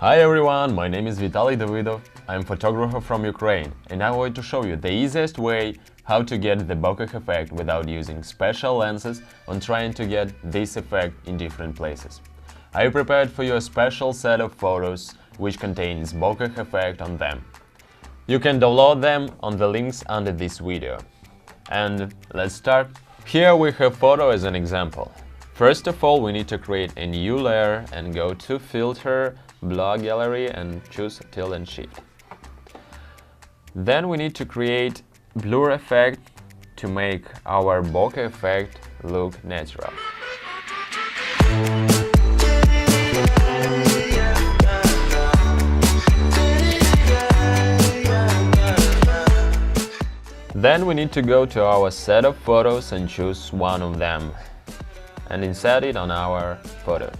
Hi everyone, my name is Vitaly Davidov. I'm a photographer from Ukraine and I'm going to show you the easiest way how to get the bokeh effect without using special lenses on trying to get this effect in different places. I prepared for you a special set of photos which contains bokeh effect on them. You can download them on the links under this video. And let's start. Here we have photo as an example. First of all, we need to create a new layer and go to Filter, Blur Gallery and choose Tilt and Shift. Then we need to create blur effect to make our bokeh effect look natural. Then we need to go to our set of photos and choose one of them and insert it on our photo.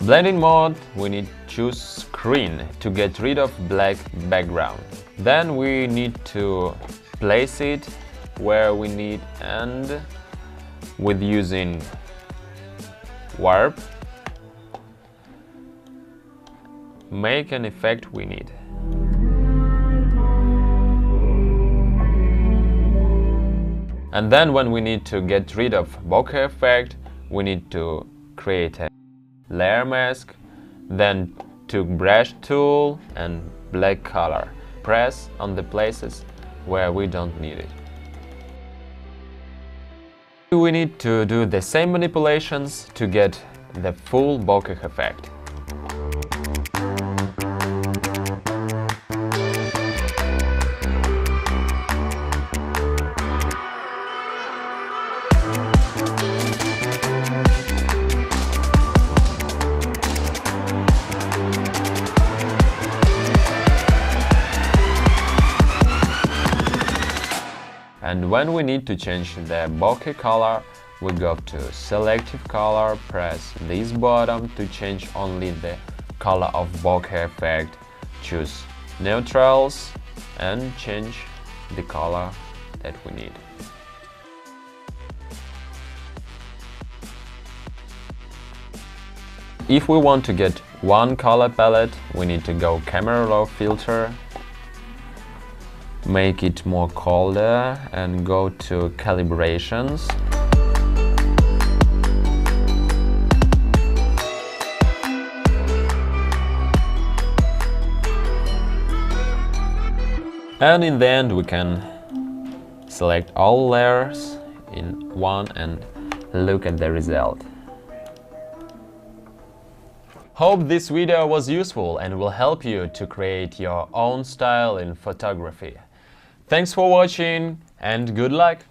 Blending mode, we need to choose screen to get rid of black background. Then we need to place it where we need and with using warp, make an effect we need. And then when we need to get rid of bokeh effect, we need to create a layer mask, then to brush tool and black color. Press on the places where we don't need it. We need to do the same manipulations to get the full bokeh effect. And when we need to change the bokeh color, we go to Selective Color, press this button to change only the color of bokeh effect, choose Neutrals and change the color that we need. If we want to get one color palette, we need to go Camera Raw Filter, make it more colder and go to Calibrations. And in the end we can select all layers in one and look at the result. Hope this video was useful and will help you to create your own style in photography. Thanks for watching and good luck!